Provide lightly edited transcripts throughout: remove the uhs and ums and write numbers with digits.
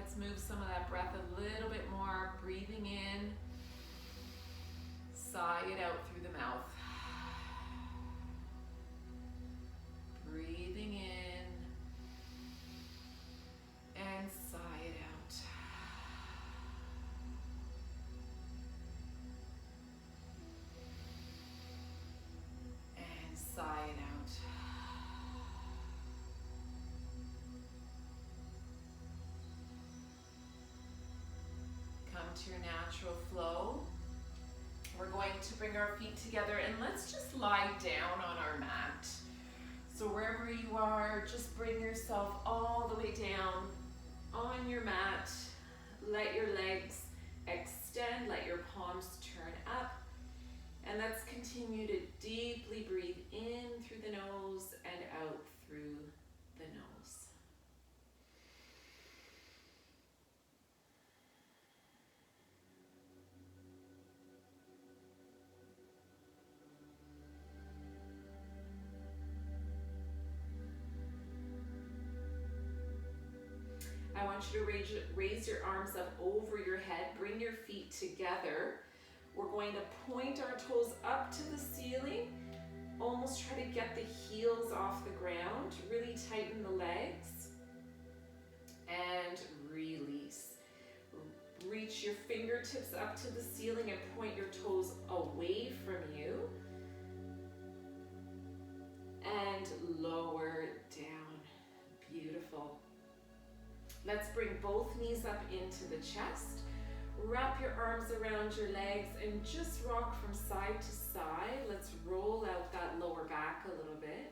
Let's move some of that breath a little bit more. Breathing in, sigh it out through the mouth. Breathing in and sigh it out. And sigh it out. Come to your natural flow. We're going to bring our feet together and let's just lie down on our mat. So wherever you are, just bring yourself all the way down on your mat. Let your legs extend, let your palms turn up. And let's continue to deeply breathe in through the nose and out through the nose. I want you to raise your arms up over your head. Bring your feet together. We're going to point our toes up to the ceiling. Almost try to get the heels off the ground. Really tighten the legs. And release. Reach your fingertips up to the ceiling and point your toes away from you. And lower down. Beautiful. Let's bring both knees up into the chest. Wrap your arms around your legs and just rock from side to side. Let's roll out that lower back a little bit.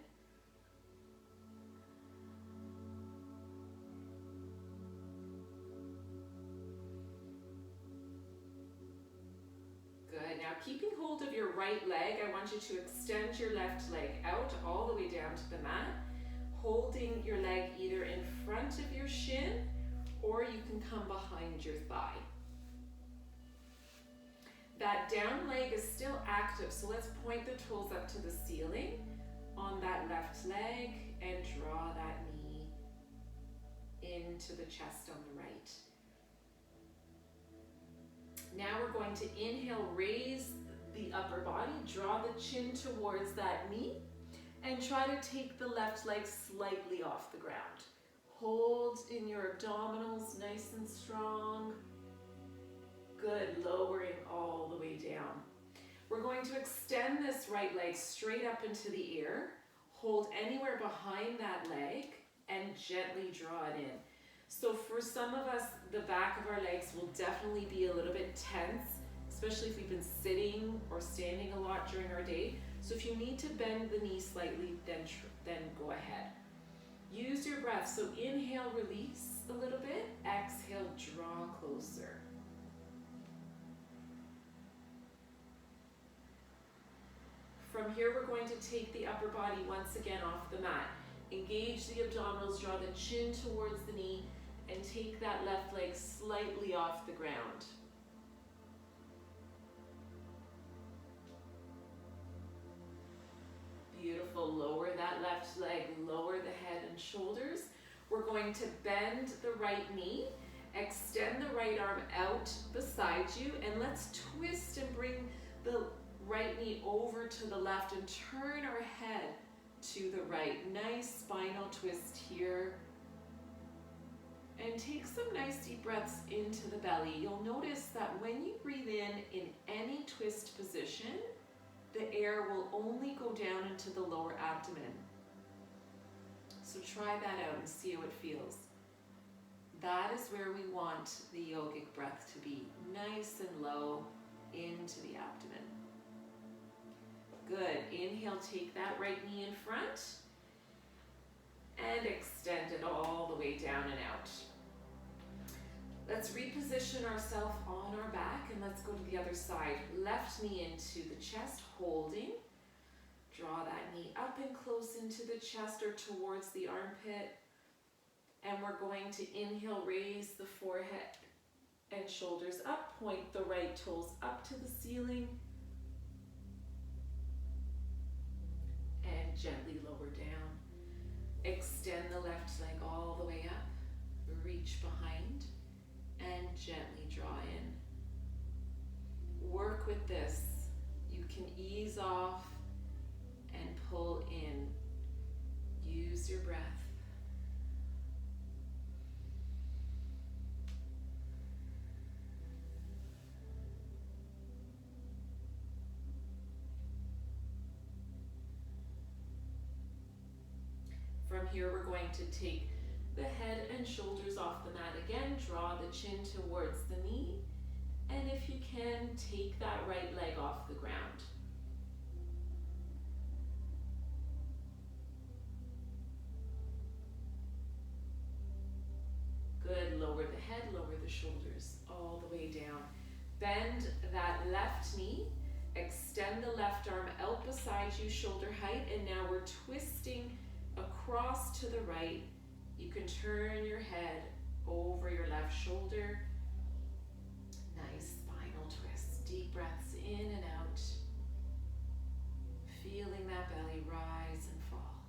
Good. Now keeping hold of your right leg, I want you to extend your left leg out all the way down to the mat. Holding your leg either in front of your shin or you can come behind your thigh. That down leg is still active, so let's point the toes up to the ceiling on that left leg and draw that knee into the chest on the right. Now we're going to inhale, raise the upper body, draw the chin towards that knee. And try to take the left leg slightly off the ground. Hold in your abdominals nice and strong. Good, lowering all the way down. We're going to extend this right leg straight up into the air. Hold anywhere behind that leg and gently draw it in. So for some of us, the back of our legs will definitely be a little bit tense, especially if we've been sitting or standing a lot during our day. So if you need to bend the knee slightly, then go ahead. Use your breath. So inhale, release a little bit. Exhale, draw closer. From here, we're going to take the upper body once again off the mat. Engage the abdominals, draw the chin towards the knee, and take that left leg slightly off the ground. Beautiful. Lower that left leg, lower the head and shoulders. We're going to bend the right knee, extend the right arm out beside you, and let's twist and bring the right knee over to the left and turn our head to the right. Nice spinal twist here. And take some nice deep breaths into the belly. You'll notice that when you breathe in any twist position, the air will only go down into the lower abdomen. So try that out and see how it feels. That is where we want the yogic breath to be, nice and low into the abdomen. Good. Inhale, take that right knee in front and extend it all the way down and out. Let's reposition ourselves on our back and let's go to the other side. Left knee into the chest, holding. Draw that knee up and close into the chest or towards the armpit. And we're going to inhale, raise the forehead and shoulders up. Point the right toes up to the ceiling. And gently lower down. Extend the left leg all the way up. Reach behind. and gently draw in. Work with this. You can ease off and pull in. Use your breath. From here, we're going to take the head and shoulders off the mat again. Draw the chin towards the knee. And if you can, take that right leg off the ground. Good. Lower the head, lower the shoulders all the way down. Bend that left knee. Extend the left arm out beside you, shoulder height. And now we're twisting across to the right. You can turn your head over your left shoulder. Nice spinal twist. Deep breaths in and out. Feeling that belly rise and fall.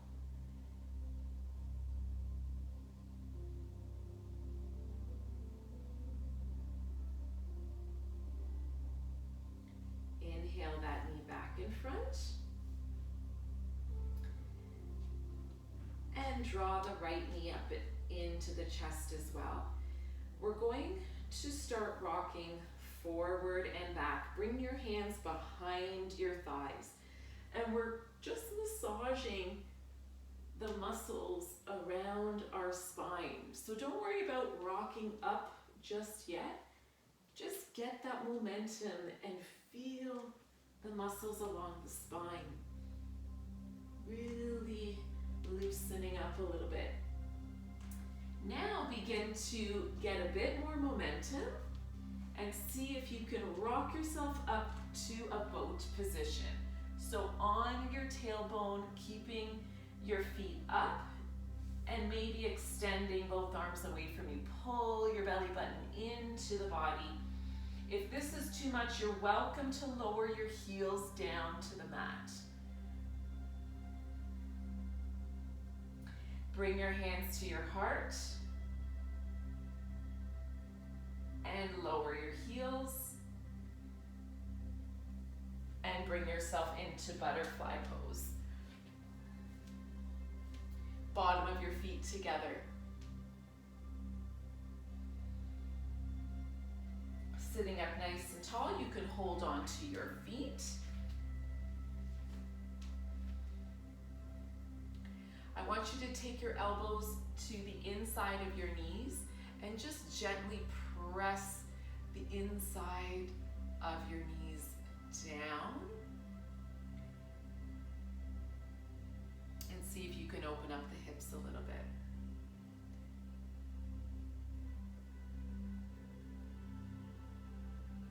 Inhale that knee back in front. And draw the right knee up into the chest as well. We're going to start rocking forward and back. Bring your hands behind your thighs. And we're just massaging the muscles around our spine. So don't worry about rocking up just yet. Just get that momentum and feel the muscles along the spine. Really loosening up a little bit. Now begin to get a bit more momentum and see if you can rock yourself up to a boat position. So on your tailbone, keeping your feet up and maybe extending both arms away from you. Pull your belly button into the body. If this is too much, you're welcome to lower your heels down to the mat. Bring your hands to your heart and lower your heels and bring yourself into butterfly pose. Bottom of your feet together. Sitting up nice and tall, you can hold on to your feet. I want you to take your elbows to the inside of your knees and just gently press the inside of your knees down. And see if you can open up the hips a little bit.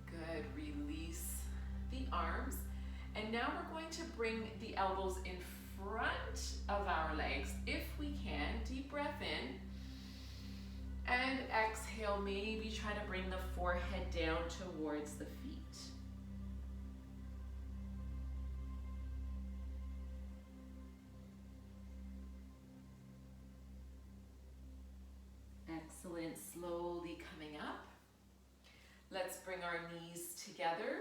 Good. Release the arms. And now we're going to bring the elbows in front of our legs if we can. Deep breath in and exhale. Maybe try to bring the forehead down towards the feet. Excellent. Slowly coming up. Let's bring our knees together.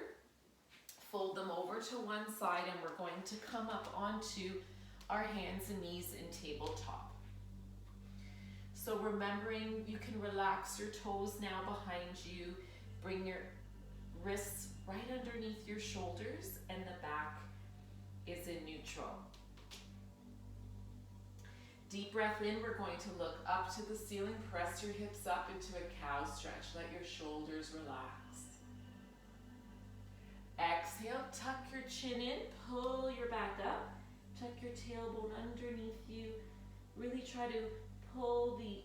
Fold them over to one side and we're going to come up onto our hands and knees in tabletop. So remembering you can relax your toes now behind you. Bring your wrists right underneath your shoulders and the back is in neutral. Deep breath in, we're going to look up to the ceiling. Press your hips up into a cow stretch. Let your shoulders relax. Exhale, tuck your chin in, pull your back up, tuck your tailbone underneath you. Really try to pull the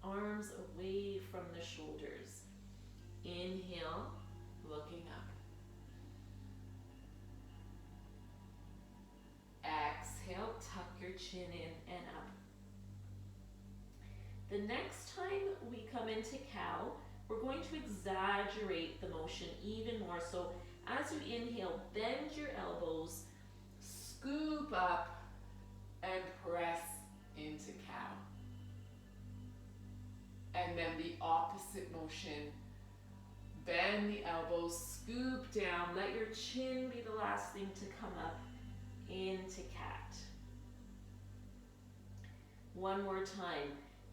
arms away from the shoulders. Inhale, looking up. Exhale, tuck your chin in and up. The next time we come into cow, we're going to exaggerate the motion even more. So as you inhale, bend your elbows, scoop up, and press into cow. And then the opposite motion. Bend the elbows, scoop down. Let your chin be the last thing to come up into cat. One more time.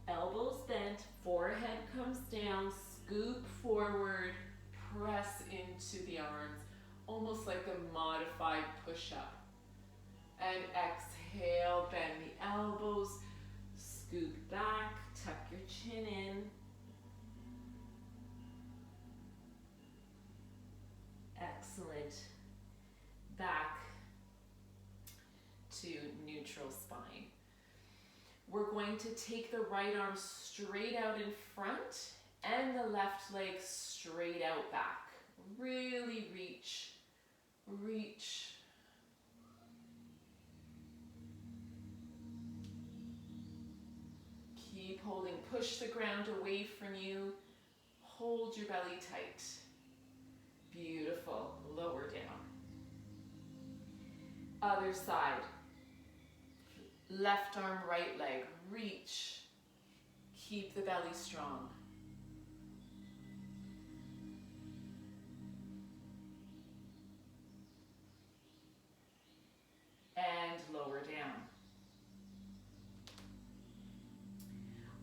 Elbows bent, forehead comes down, scoop forward, press into the arms, almost like a modified push-up. And exhale, bend the elbows, scoop back, tuck your chin in. Excellent. Back to neutral spine. We're going to take the right arm straight out in front and the left leg straight out back. Really reach, reach. Keep holding. Push the ground away from you. Hold your belly tight. Beautiful. Lower down. Other side. Left arm, right leg. Reach. Keep the belly strong. And lower down.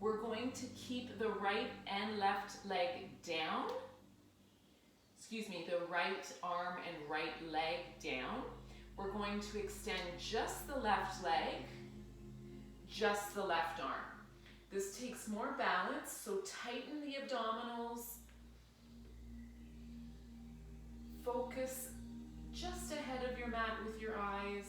We're going to keep the right and left leg down. The right arm and right leg down. We're going to extend just the left leg, just the left arm. This takes more balance, so tighten the abdominals. Focus just ahead of your mat with your eyes.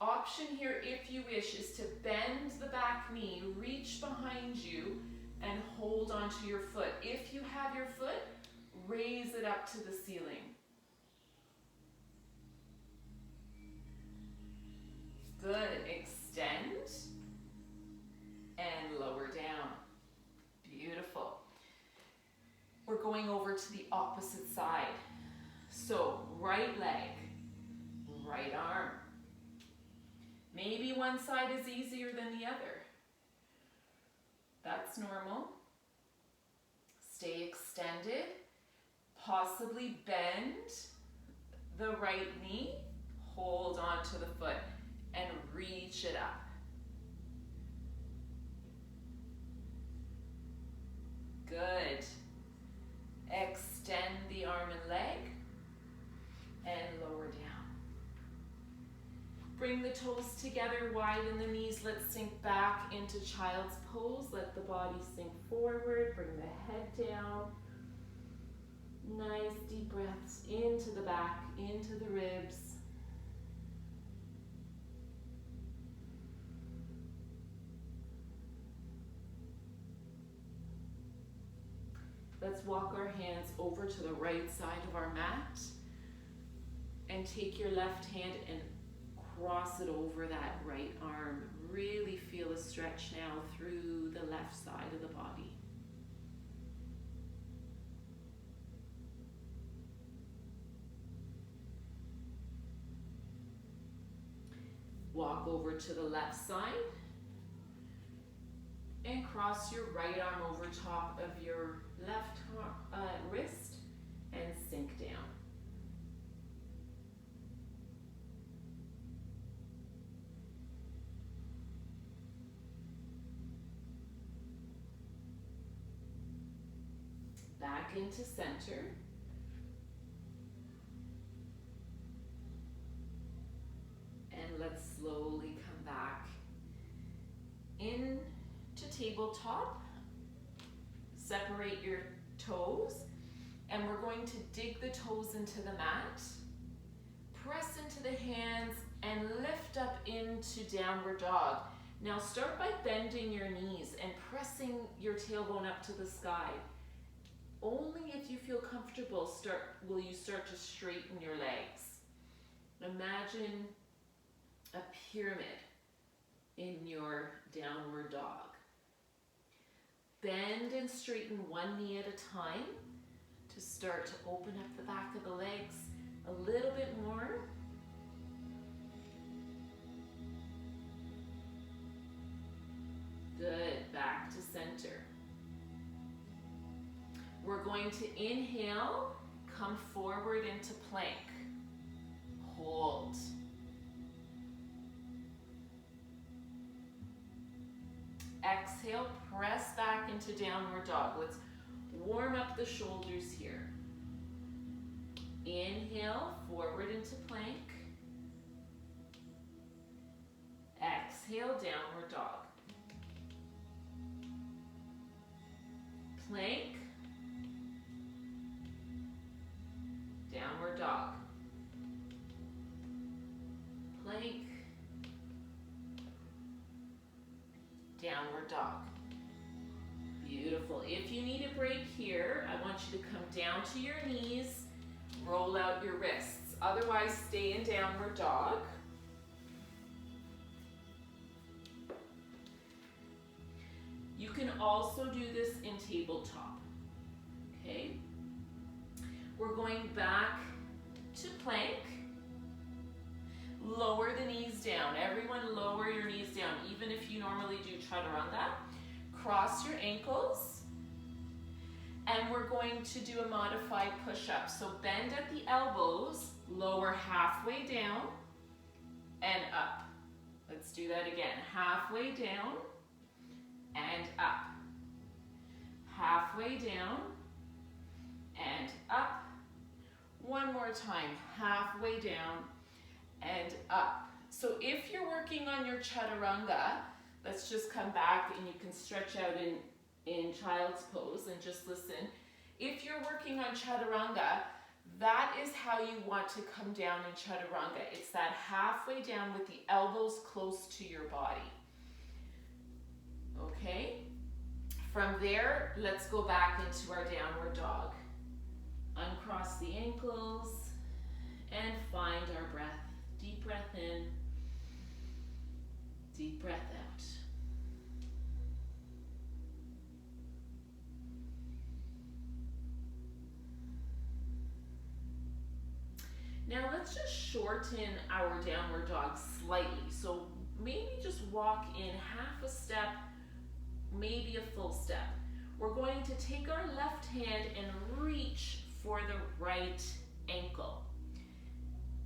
Option here, if you wish, is to bend the back knee, reach behind you, and hold onto your foot. If you have your foot, raise it up to the ceiling. Good. Extend and lower down. Beautiful. We're going over to the opposite side. So right leg, right arm. Maybe one side is easier than the other. That's normal. Stay extended. Possibly bend the right knee. Hold on to the foot and reach it up. Good. Extend the arm and leg and lower down. Bring the toes together, widen the knees. Let's sink back into child's pose. Let the body sink forward. Bring the head down. Nice deep breaths into the back, into the ribs. Let's walk our hands over to the right side of our mat and take your left hand and cross it over that right arm. Really feel a stretch now through the left side of the body. Walk over to the left side and cross your right arm over top of your left wrist and sink down. Back into center. And let's slowly come back into tabletop. Separate your toes, and we're going to dig the toes into the mat. Press into the hands and lift up into downward dog. Now start by bending your knees and pressing your tailbone up to the sky. Only if you feel comfortable will you start to straighten your legs. Imagine a pyramid in your downward dog. Bend and straighten one knee at a time to start to open up the back of the legs a little bit more. going to inhale, come forward into plank. Hold. Exhale, press back into downward dog. Let's warm up the shoulders here. Inhale, forward into plank. Exhale, downward dog. Plank. Downward dog. Plank. Downward dog. Beautiful. If you need a break here, I want you to come down to your knees, roll out your wrists. Otherwise, stay in downward dog. You can also do this in tabletop, okay? We're going back to plank. Lower the knees down. Everyone lower your knees down, even if you normally do chaturanga. Cross your ankles. And we're going to do a modified push-up. So bend at the elbows, lower halfway down and up. Let's do that again. Halfway down and up. Halfway down and up. One more time. Halfway down and up. So if you're working on your chaturanga, let's just come back and you can stretch out in child's pose and just listen. If you're working on chaturanga, that is how you want to come down in chaturanga. It's that halfway down with the elbows close to your body. Okay? From there, let's go back into our downward dog. Uncross the ankles and find our breath. Deep breath in, deep breath out. Now let's just shorten our downward dog slightly. So maybe just walk in half a step, maybe a full step. We're going to take our left hand and reach for the right ankle.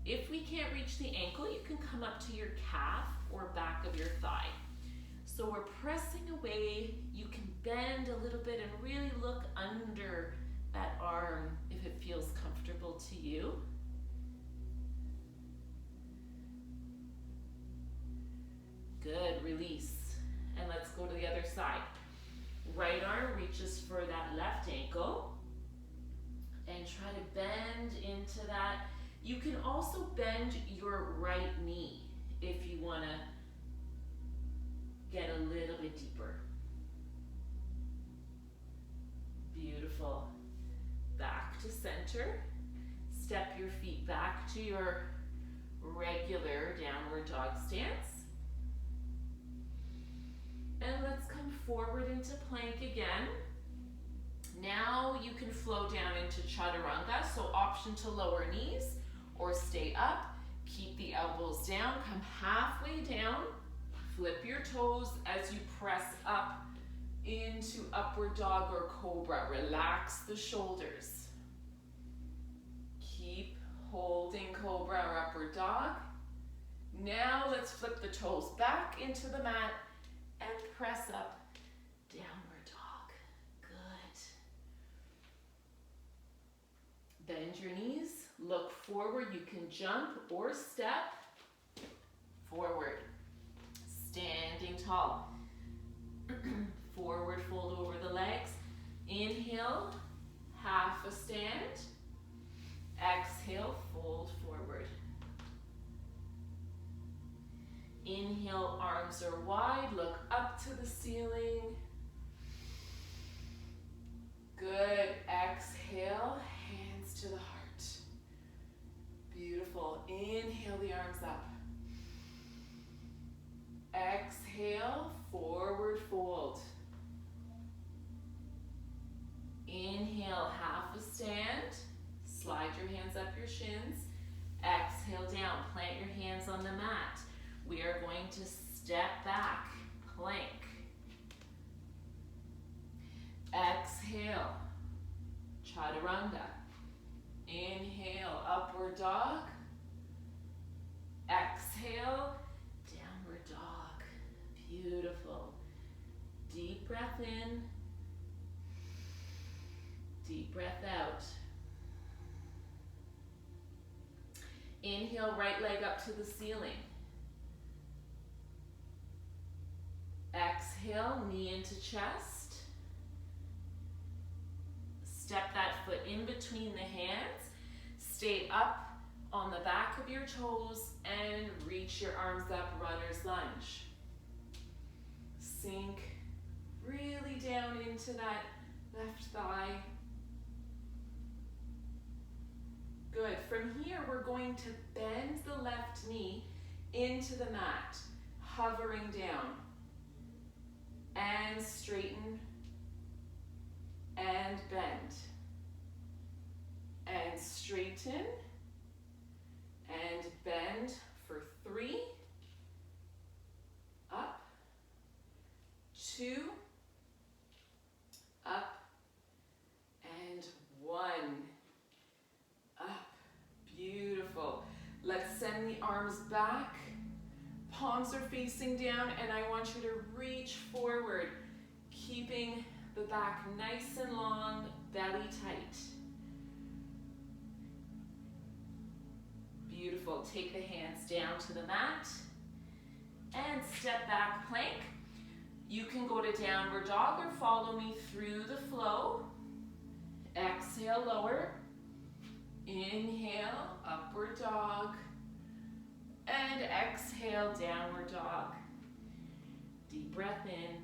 If we can't reach the ankle, you can come up to your calf or back of your thigh. So we're pressing away. You can bend a little bit and really look under that arm if it feels comfortable to you. Good, release. And let's go to the other side. Right arm reaches for that left ankle and try to bend into that. You can also bend your right knee if you want to get a little bit deeper. Beautiful. Back to center. Step your feet back to your regular downward dog stance. And let's come forward into plank again. Now you can flow down into chaturanga, so option to lower knees or stay up. Keep the elbows down, come halfway down, flip your toes as you press up into upward dog or cobra. Relax the shoulders. Keep holding cobra or upward dog. Now let's flip the toes back into the mat and press up, downward dog. Good. Bend your knees, look forward. You can jump or step forward. Standing tall. Forward fold over the legs. Inhale, half a stand. Exhale, fold forward. Inhale, arms are wide, look up to the ceiling. Good, exhale, hands to the heart. Beautiful, inhale the arms up. Exhale, forward fold. Inhale, half a stand. Slide your hands up your shins. Exhale down, plant your hands on the mat. We are going to step back, plank. Exhale. Chaturanga. Inhale, upward dog. Exhale, downward dog. Beautiful. Deep breath in. Deep breath out. Inhale, right leg up to the ceiling. Exhale, knee into chest. Step that foot in between the hands. Stay up on the back of your toes and reach your arms up, runner's lunge. Sink really down into that left thigh. Good. From here, we're going to bend the left knee into the mat, hovering down. And straighten. And bend. And straighten. And bend for 3. Up. 2. Up. And 1. Up. Beautiful. Let's send the arms back. Palms are facing down, and I want you to reach forward, keeping the back nice and long, belly tight. Beautiful. Take the hands down to the mat and step back plank. You can go to downward dog or follow me through the flow. Exhale, lower. Inhale, upward dog. And exhale, downward dog. Deep breath in.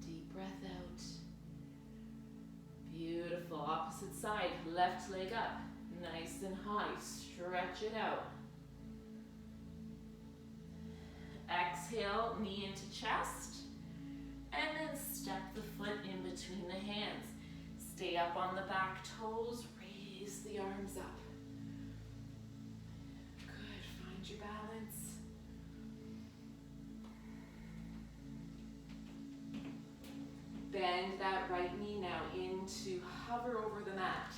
Deep breath out. Beautiful. Opposite side, left leg up. Nice and high. Stretch it out. Exhale, knee into chest. And then step the foot in between the hands. Stay up on the back toes. Raise the arms up. Good. Find your balance. Bend that right knee now into hover over the mat.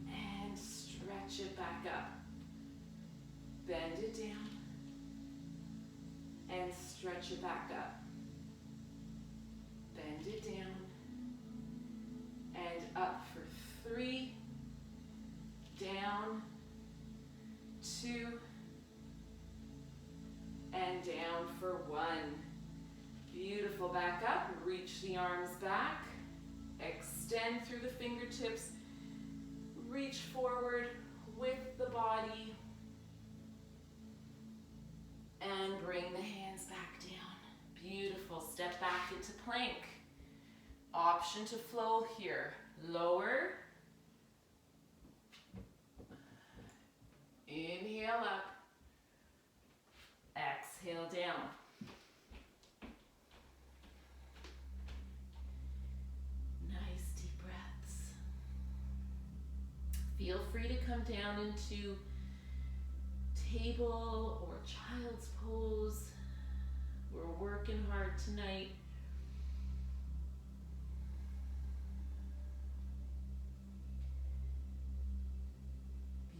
And stretch it back up. Bend it down. And stretch it back up. Bend it down. And up for 3. Down. 2. And down for 1. Beautiful. Back up. Reach the arms back. Extend through the fingertips. Reach forward with the body. And bring the hands back down. Beautiful. Step back into plank. Option to flow here. Lower. Inhale up. Exhale down. Nice deep breaths. Feel free to come down into table or child's pose. We're working hard tonight.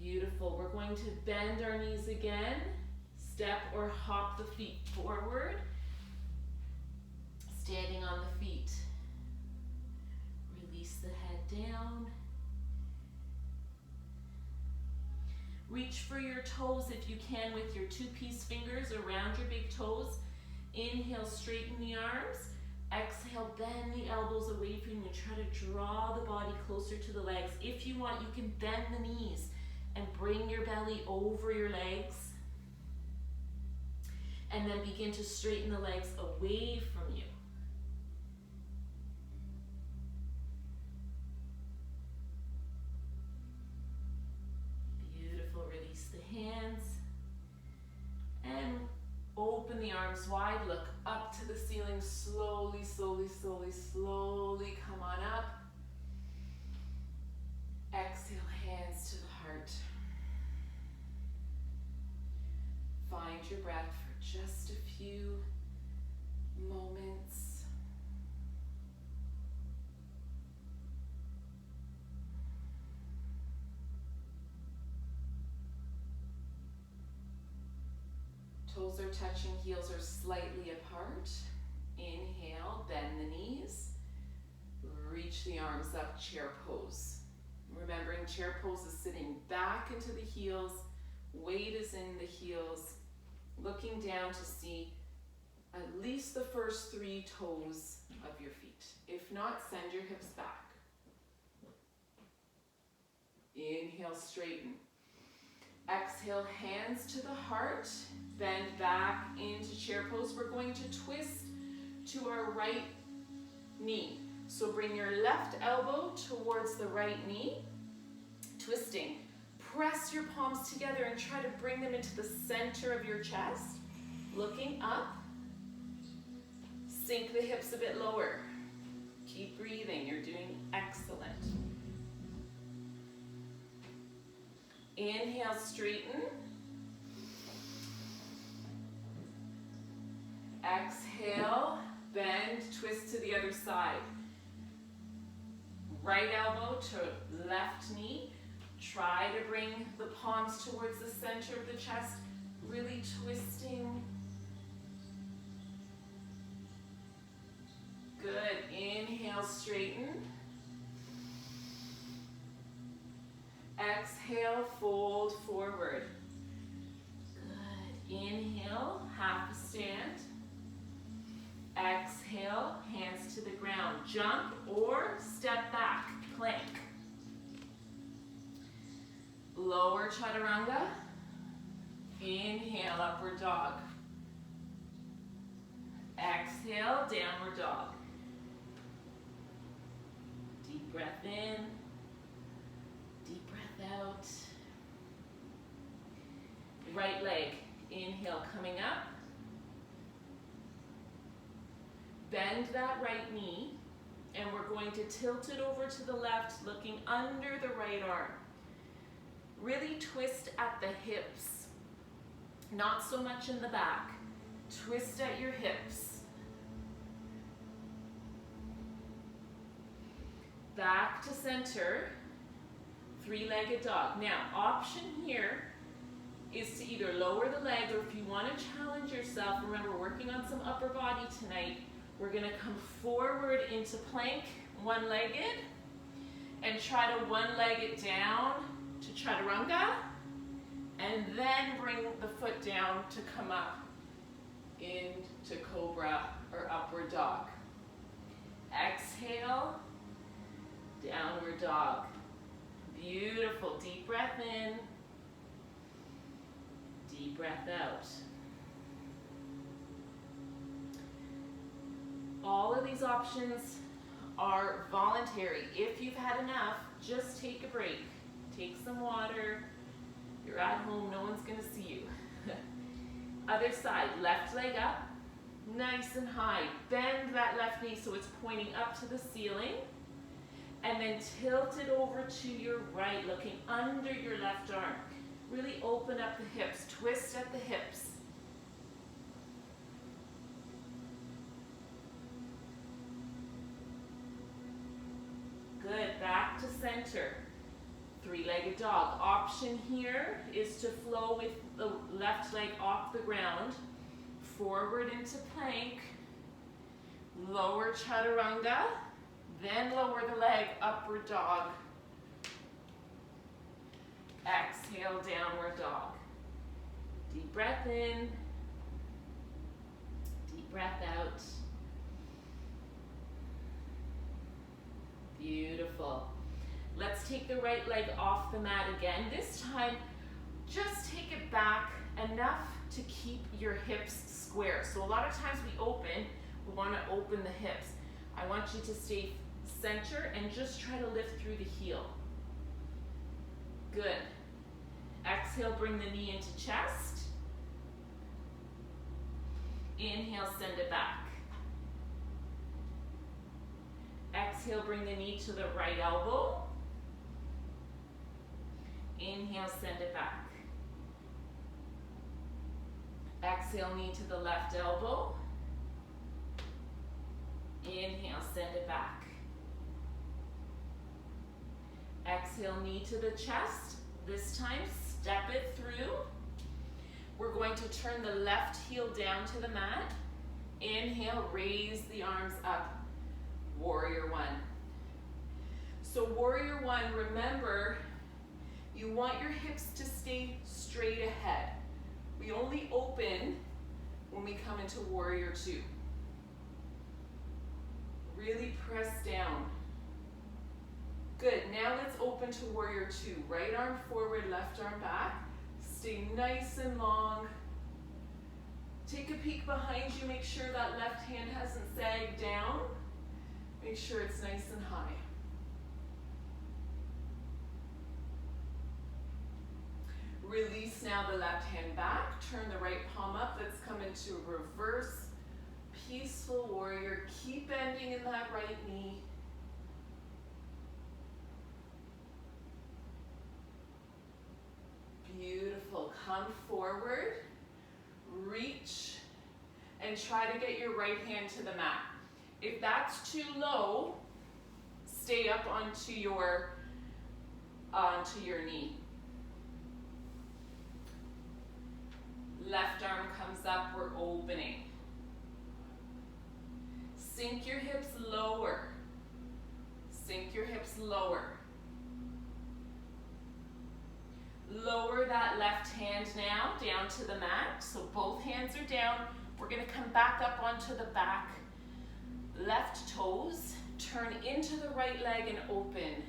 Beautiful. We're going to bend our knees again. Step or hop the feet forward. Standing on the feet. Release the head down. Reach for your toes if you can with your 2-piece fingers around your big toes. Inhale, straighten the arms. Exhale, bend the elbows away from you. Try to draw the body closer to the legs. If you want, you can bend the knees and bring your belly over your legs. And then begin to straighten the legs away from you. Beautiful. Release the hands. And open the arms wide. Look up to the ceiling. Slowly, slowly, slowly, slowly come on up. Exhale, hands to the heart. Find your breath for just a few moments. Toes are touching, heels are slightly apart. Inhale, bend the knees. Reach the arms up, chair pose. Remembering chair pose is sitting back into the heels, weight is in the heels, looking down to see at least the first 3 toes of your feet. If not, send your hips back. Inhale, straighten. Exhale, hands to the heart, bend back into chair pose. We're going to twist to our right knee. So bring your left elbow towards the right knee, twisting. Press your palms together and try to bring them into the center of your chest. Looking up, sink the hips a bit lower. Keep breathing, you're doing excellent. Inhale, straighten. Exhale, bend, twist to the other side. Right elbow to left knee. Try to bring the palms towards the center of the chest, really twisting. Good. Inhale, straighten. Exhale, fold forward. Good. Inhale, half a stand. Exhale, hands to the ground. Jump or step back, plank. Lower chaturanga. Inhale, upward dog. Exhale, downward dog. Deep breath in. Deep breath out. Right leg. Inhale, coming up. Bend that right knee, and we're going to tilt it over to the left, looking under the right arm. Really twist at the hips, not so much in the back. Twist at your hips. Back to center, 3-legged dog. Now, option here is to either lower the leg, or if you want to challenge yourself, remember, we're working on some upper body tonight. We're going to come forward into plank, one-legged, and try to one-leg it down to chaturanga, and then bring the foot down to come up into cobra or upward dog. Exhale, downward dog. Beautiful. Deep breath in, deep breath out. All of these options are voluntary. If you've had enough, just take a break. Take some water. You're at home, no one's gonna see you. Other side, left leg up, nice and high. Bend that left knee so it's pointing up to the ceiling. And then tilt it over to your right, looking under your left arm. Really open up the hips, twist at the hips. Good, back to center. 3-legged dog. Option here is to flow with the left leg off the ground, forward into plank, lower chaturanga, then lower the leg, upward dog. Exhale, downward dog. Deep breath in, deep breath out. Beautiful. Let's take the right leg off the mat again. This time, just take it back enough to keep your hips square. So a lot of times we want to open the hips. I want you to stay center and just try to lift through the heel. Good. Exhale, bring the knee into chest. Inhale, send it back. Exhale, bring the knee to the right elbow. Inhale, send it back. Exhale, knee to the left elbow. Inhale, send it back. Exhale, knee to the chest. This time, step it through. We're going to turn the left heel down to the mat. Inhale, raise the arms up. Warrior one. So warrior one, remember, you want your hips to stay straight ahead. We only open when we come into warrior two. Really press down. Good, now let's open to warrior two. Right arm forward, left arm back. Stay nice and long. Take a peek behind you, make sure that left hand hasn't sagged down. Make sure it's nice and high. Release now the left hand back, turn the right palm up. Let's come into reverse peaceful warrior. Keep bending in that right knee. Beautiful. Come forward, reach, and try to get your right hand to the mat. If that's too low, stay up onto your knee. Left arm comes up, we're opening. Sink your hips lower. Sink your hips lower. Lower that left hand now down to the mat. So both hands are down. We're going to come back up onto the back left toes. Turn into the right leg and open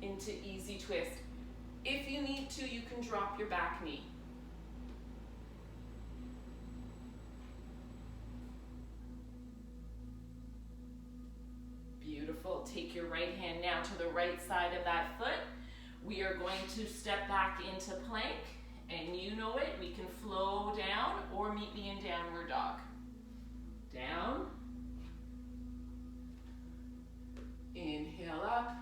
into easy twist. If you need to, you can drop your back knee. Beautiful. Take your right hand now to the right side of that foot. We are going to step back into plank, and you know it, we can flow down or meet me in downward dog. Down. Inhale up.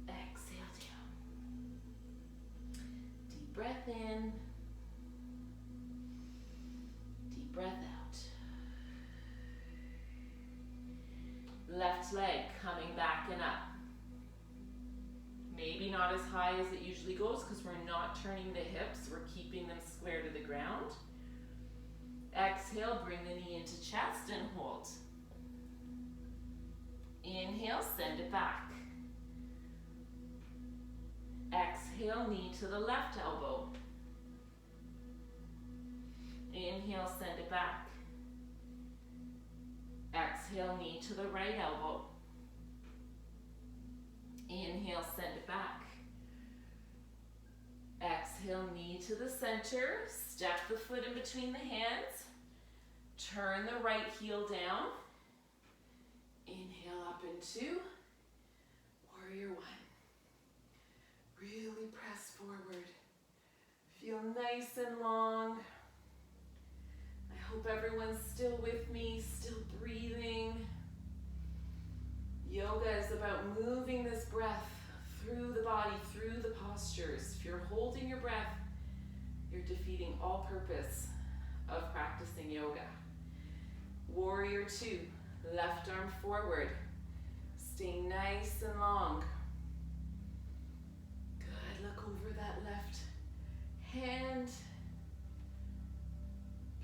Exhale down. Deep breath in. Deep breath out. Left leg coming back and up. Maybe not as high as it usually goes because we're not turning the hips, we're keeping them square to the ground. Exhale, bring the knee into chest and hold. Inhale, send it back. Exhale, knee to the left elbow. Inhale, send it back. Exhale, knee to the right elbow. Inhale, send it back. Exhale, knee to the center. Step the foot in between the hands. Turn the right heel down. Inhale up into warrior one. Really press forward. Feel nice and long. I hope everyone's still with me, still breathing. Yoga is about moving this breath through the body, through the postures. If you're holding your breath, you're defeating all purpose of practicing yoga. Warrior two, left arm forward. Stay nice and long. Good, look over that left hand.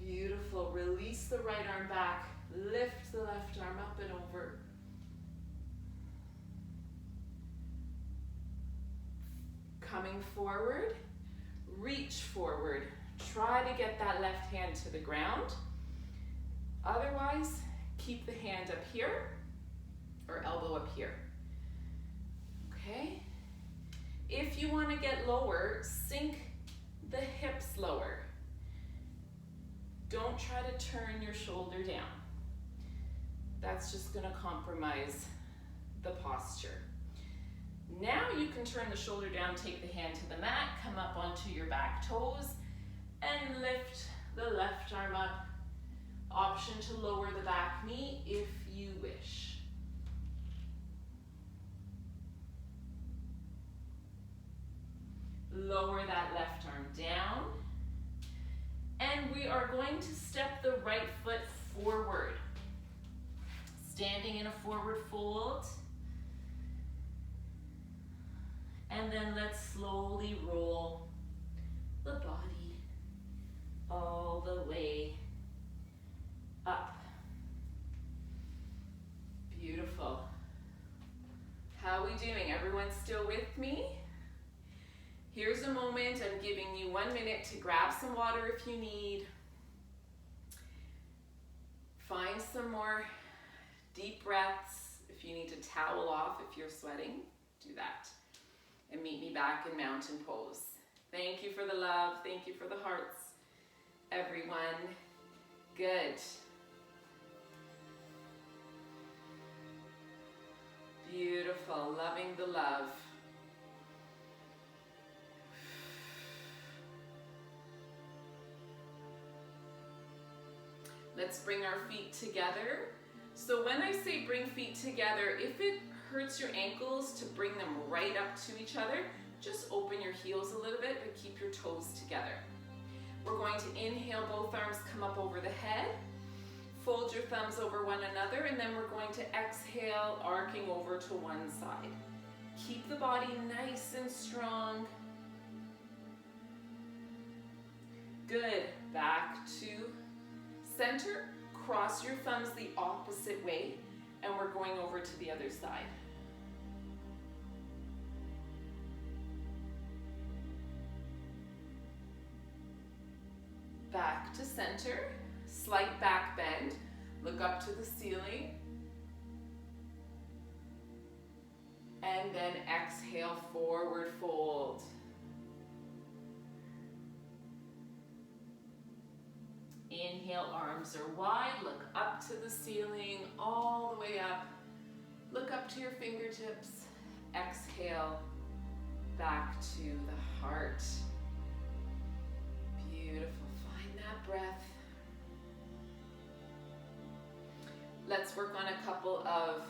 Beautiful, release the right arm back. Lift the left arm up and over. Coming forward, reach forward. Try to get that left hand to the ground. Otherwise, keep the hand up here or elbow up here. Okay? If you want to get lower, sink the hips lower. Don't try to turn your shoulder down. That's just going to compromise the posture. Now you can turn the shoulder down, take the hand to the mat, come up onto your back toes, and lift the left arm up. Option to lower the back knee if you wish. Lower that left arm down. And we are going to step the right foot forward. Standing in a forward fold. And then let's slowly roll the body all the way up. Beautiful. How are we doing? Everyone still with me? Here's a moment. I'm giving you 1 minute to grab some water if you need. Find some more deep breaths. If you need to towel off if you're sweating, do that. And meet me back in mountain pose. Thank you for the love. Thank you for the hearts, everyone. Good. Beautiful. Loving the love. Let's bring our feet together. So when I say bring feet together, if it hurts your ankles to bring them right up to each other, just open your heels a little bit, but keep your toes together. We're going to inhale, both arms come up over the head. Fold your thumbs over one another, and then we're going to exhale, arcing over to one side. Keep the body nice and strong. Good. Back to center. Cross your thumbs the opposite way, and we're going over to the other side. Back to center. Slight back bend. Look up to the ceiling. And then exhale, forward fold. Inhale, arms are wide. Look up to the ceiling, all the way up. Look up to your fingertips. Exhale, back to the heart. Beautiful. Find that breath. Let's work on a couple of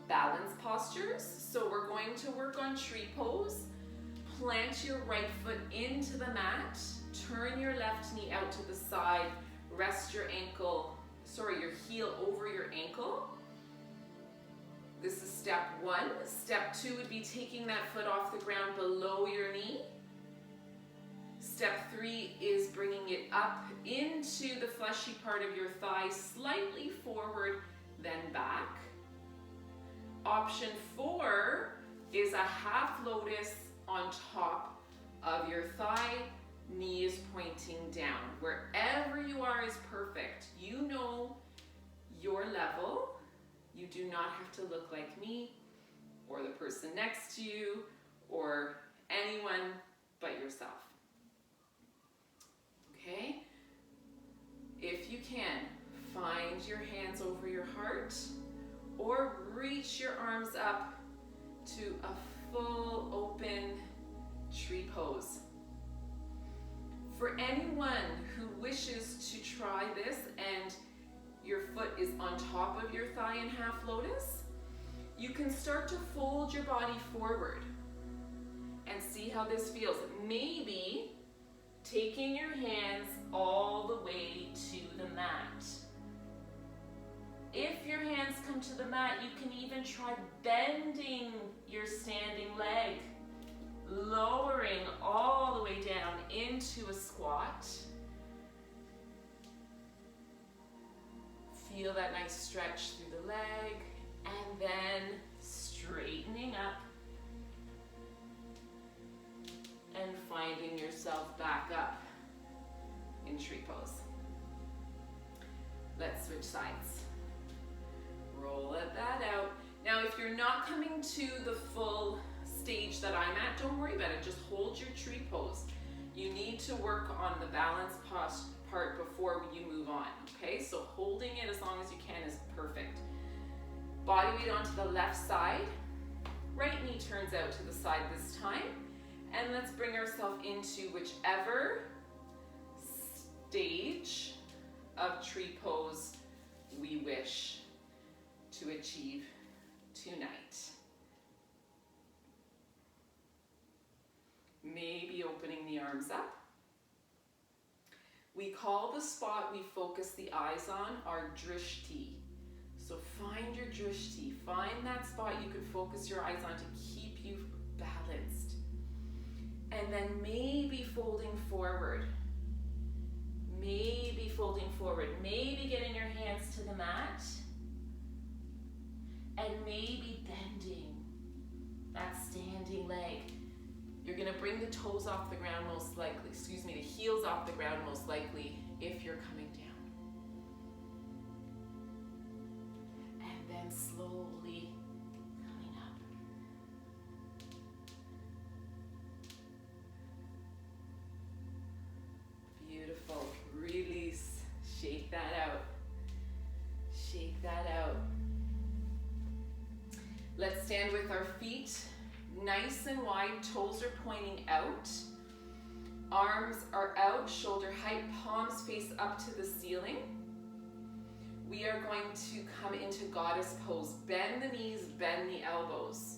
balance postures. So we're going to work on tree pose. Plant your right foot into the mat. Turn your left knee out to the side. Rest your your heel over your ankle. This is step 1. Step 2 would be taking that foot off the ground below your knee. Step 3 is bringing it up into the fleshy part of your thigh, slightly forward, then back. Option 4 is a half lotus on top of your thigh, knees pointing down. Wherever you are is perfect. You know your level. You do not have to look like me or the person next to you or anyone but yourself. Okay? If you can, find your hands over your heart or reach your arms up to a full open tree pose. For anyone who wishes to try this and your foot is on top of your thigh in half lotus, you can start to fold your body forward and see how this feels. Maybe taking your hands all the way to the mat. If your hands come to the mat, you can even try bending your standing leg, lowering all the way down into a squat. Feel that nice stretch through the leg, and then straightening up and finding yourself back up in tree pose. Let's switch sides. Roll that out. Now, if you're not coming to the full stage that I'm at, don't worry about it. Just hold your tree pose. You need to work on the balance part before you move on, okay? So holding it as long as you can is perfect. Body weight onto the left side. Right knee turns out to the side this time. And let's bring ourselves into whichever stage of tree pose we wish to achieve tonight. Maybe opening the arms up. We call the spot we focus the eyes on our drishti. So find your drishti. Find that spot you can focus your eyes on to keep you balanced. And then maybe folding forward. Maybe folding forward, maybe getting your hands to the mat, and maybe bending that standing leg. You're gonna bring the toes off the ground most likely, the heels off the ground most likely if you're coming down. And then slowly coming up. Beautiful. Release. Shake that out. Shake that out. Let's stand with our feet nice and wide. Toes are pointing out. Arms are out, shoulder height, palms face up to the ceiling. We are going to come into goddess pose. Bend the knees, bend the elbows.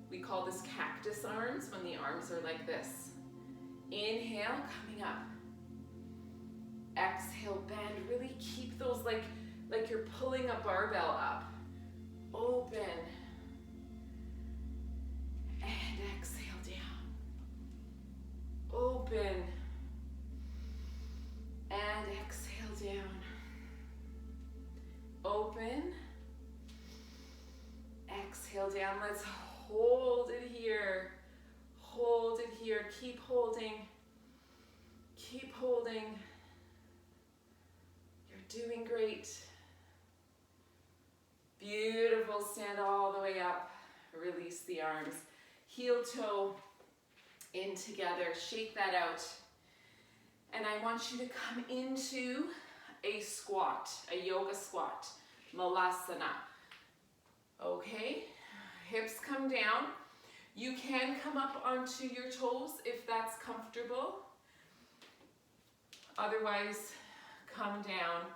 We call this cactus arms when the arms are like this. Inhale, coming up. Exhale, bend. Really keep those like you're pulling a barbell up. Open. And exhale down. Open. And exhale down. Open. Exhale down. Let's hold it here. Hold it here. Keep holding. Keep holding. You're doing great. Beautiful. Stand all the way up. Release the arms. Heel toe in together. Shake that out. And I want you to come into a squat, a yoga squat, malasana. Okay? Hips come down. You can come up onto your toes if that's comfortable. Otherwise, come down.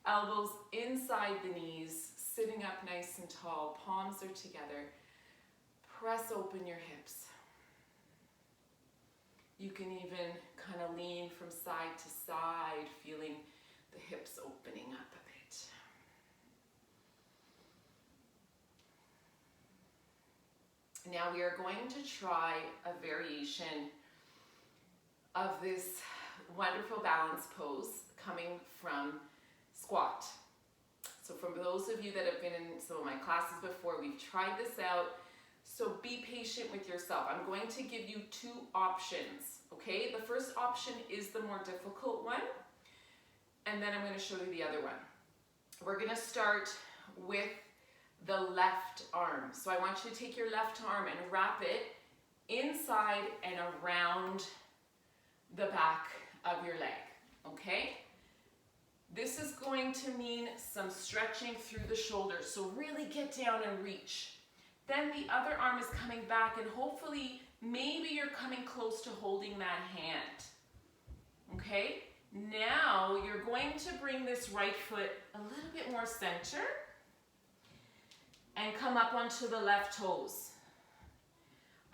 Elbows inside the knees, sitting up nice and tall. Palms are together. Press open your hips. You can even kind of lean from side to side, feeling the hips opening up a bit. Now we are going to try a variation of this wonderful balance pose coming from squat. So for those of you that have been in some of my classes before, we've tried this out. So be patient with yourself. I'm going to give you two options, okay? The first option is the more difficult one, and then I'm going to show you the other one. We're going to start with the left arm. So I want you to take your left arm and wrap it inside and around the back of your leg, okay? This is going to mean some stretching through the shoulders, so really get down and reach. Then the other arm is coming back, and hopefully maybe you're coming close to holding that hand, okay? Now you're going to bring this right foot a little bit more center and come up onto the left toes.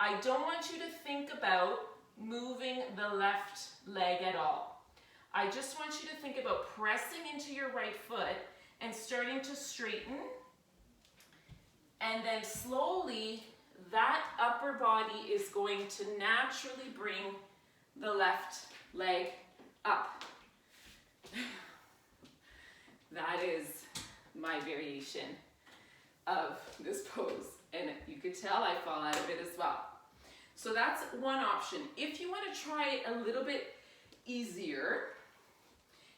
I don't want you to think about moving the left leg at all. I just want you to think about pressing into your right foot and starting to straighten. And then slowly, that upper body is going to naturally bring the left leg up. That is my variation of this pose. And you can tell I fall out of it as well. So that's one option. If you want to try it a little bit easier,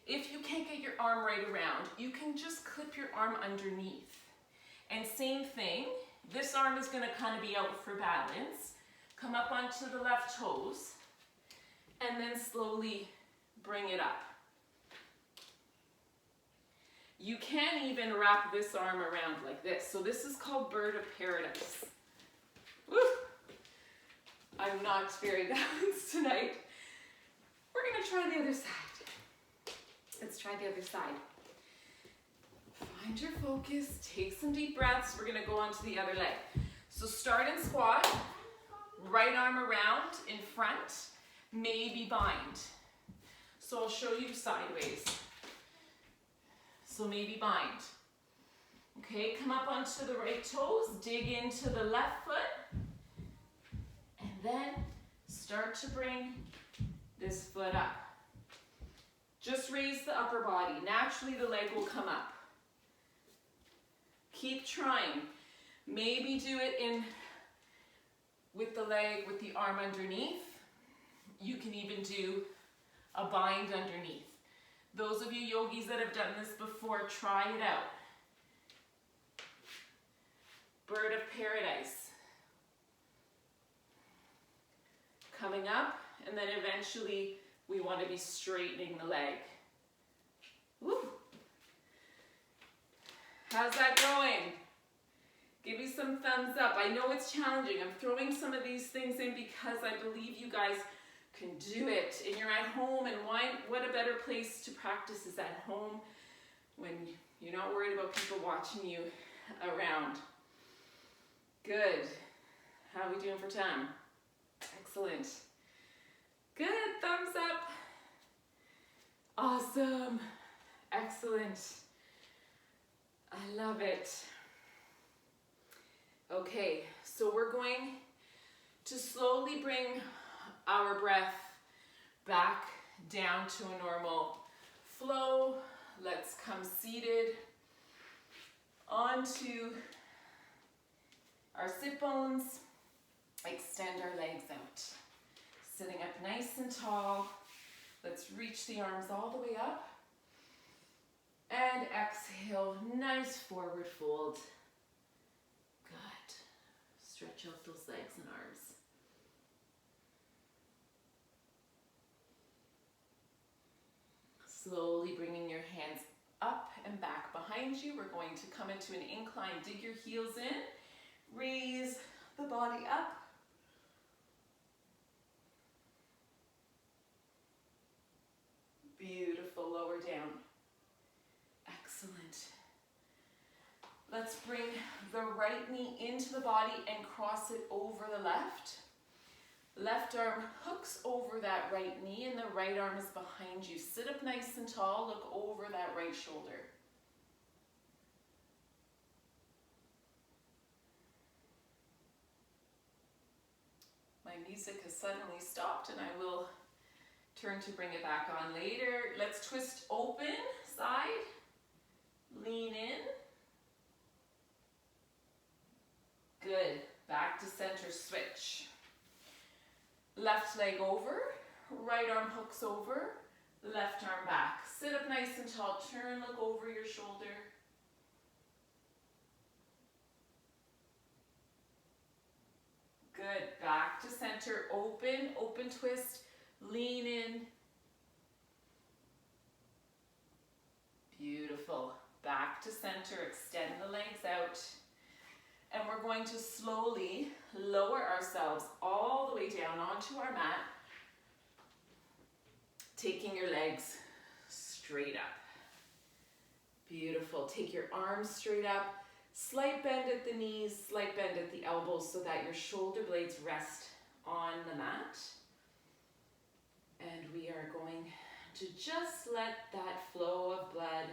if you can't get your arm right around, you can just clip your arm underneath. And same thing, this arm is going to kind of be out for balance. Come up onto the left toes, and then slowly bring it up. You can even wrap this arm around like this. So this is called Bird of Paradise. Woo! I'm not very balanced tonight. We're going to try the other side. Let's try the other side. Find your focus, take some deep breaths. We're going to go on to the other leg. So start in squat, right arm around in front, maybe bind. So I'll show you sideways. So maybe bind. Okay, come up onto the right toes, dig into the left foot, and then start to bring this foot up. Just raise the upper body. Naturally, the leg will come up. Keep trying. Maybe do it with the leg, with the arm underneath. You can even do a bind underneath. Those of you yogis that have done this before, try it out. Bird of paradise. Coming up, and then eventually we want to be straightening the leg. Woo. How's that going? Give me some thumbs up. I know it's challenging. I'm throwing some of these things in because I believe you guys can do it. And you're at home, and what a better place to practice is at home when you're not worried about people watching you around. Good. How are we doing for time? Excellent. Good. Thumbs up. Awesome. Excellent. I love it. Okay, so we're going to slowly bring our breath back down to a normal flow. Let's come seated onto our sit bones. Extend our legs out. Sitting up nice and tall. Let's reach the arms all the way up. And exhale, nice forward fold. Good. Stretch out those legs and arms. Slowly bringing your hands up and back behind you. We're going to come into an incline. Dig your heels in. Raise the body up. Beautiful. Lower down. Excellent. Let's bring the right knee into the body and cross it over the left. Left arm hooks over that right knee and the right arm is behind you. Sit up nice and tall, look over that right shoulder. My music has suddenly stopped and I will turn to bring it back on later. Let's twist open, side, lean in. Good, back to center, switch. Left leg over, right arm hooks over, left arm back. Sit up nice and tall, turn, look over your shoulder. Good, back to center, open, open twist, lean in. Beautiful, back to center, extend the legs out. And we're going to slowly lower ourselves all the way down onto our mat, taking your legs straight up. Beautiful. Take your arms straight up, slight bend at the knees, slight bend at the elbows so that your shoulder blades rest on the mat. And we are going to just let that flow of blood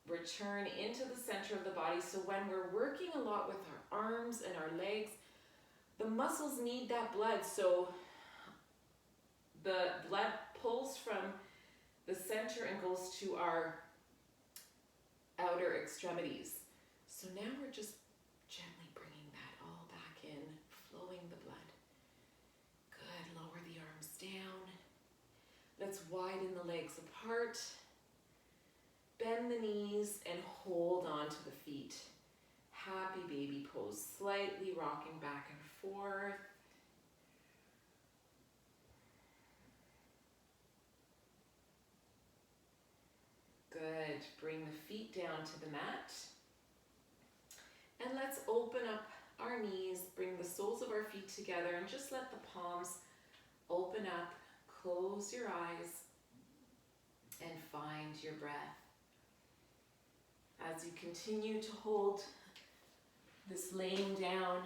return into the center of the body. So when we're working a lot with our arms and our legs, the muscles need that blood. So the blood pulls from the center and goes to our outer extremities. So now we're just gently bringing that all back in, flowing the blood. Good, lower the arms down. Let's widen the legs apart. Bend the knees and hold on to the feet. Happy baby pose, slightly rocking back and forth. Good, bring the feet down to the mat. And let's open up our knees, bring the soles of our feet together and just let the palms open up. Close your eyes and find your breath. As you continue to hold this laying down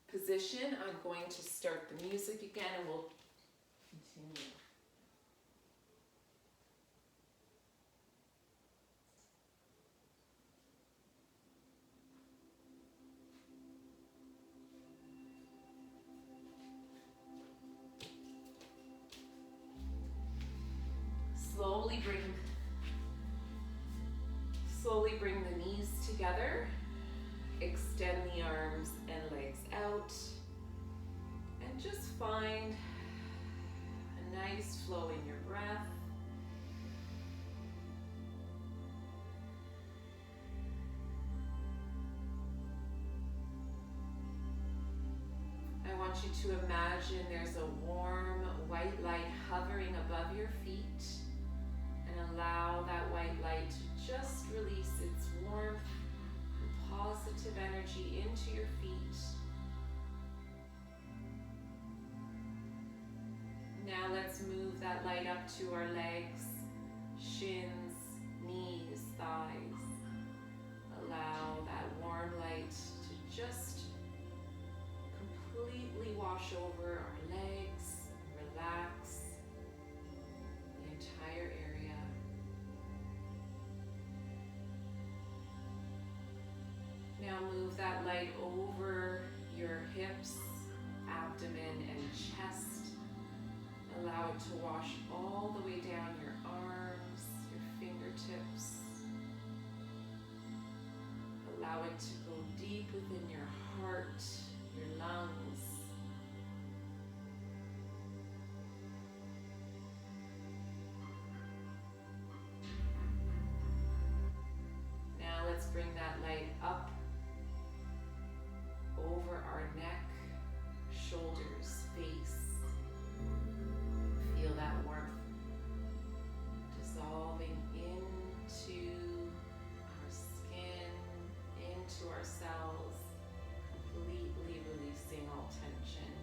position, I'm going to start the music again and we'll continue. slowly bring the knees together. Extend the arms and legs out. And just find a nice flow in your breath. I want you to imagine there's a warm white light hovering above your feet, and allow that white light to just release its warmth and positive energy into your feet. Now let's move that light up to our legs, shins, knees, thighs. Allow that warm light to just completely wash over our legs, relax the entire area. Now move that light over your hips, abdomen, and chest. Allow it to wash all the way down your arms, your fingertips. Allow it to go deep within your heart, your lungs. Now let's bring that light up over our neck, shoulders, face. Feel that warmth dissolving into our skin, into our cells, completely releasing all tension.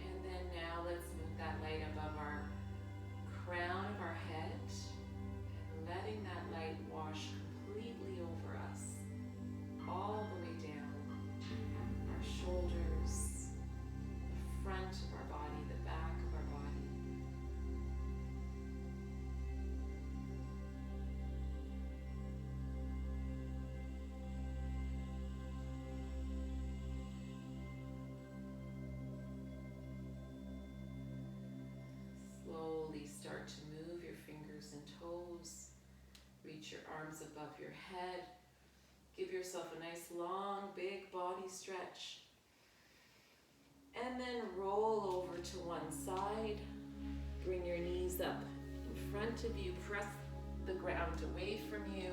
And then now let's move that light above our crown of our head, and letting that light wash completely over us, all the way down our shoulders, the front of our body, the back of our body. Slowly start to move your fingers and toes. Reach your arms above your head. Give yourself a nice long, big body stretch. And then roll over to one side. Bring your knees up in front of you. Press the ground away from you.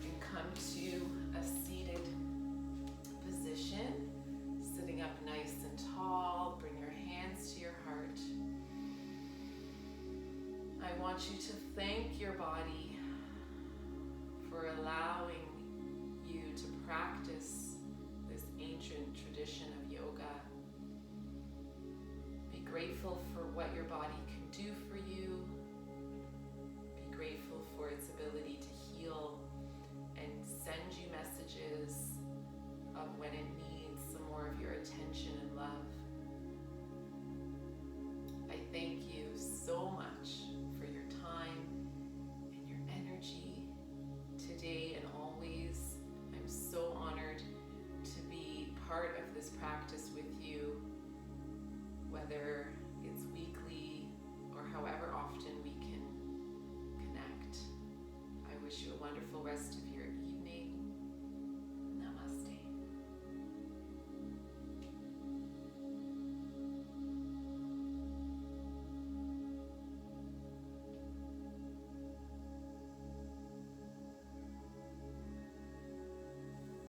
And come to a seated position. Sitting up nice and tall. Bring your hands to your heart. I want you to thank your body for allowing you to practice this ancient tradition of yoga. Be grateful for what your body can do for you. Be grateful for its ability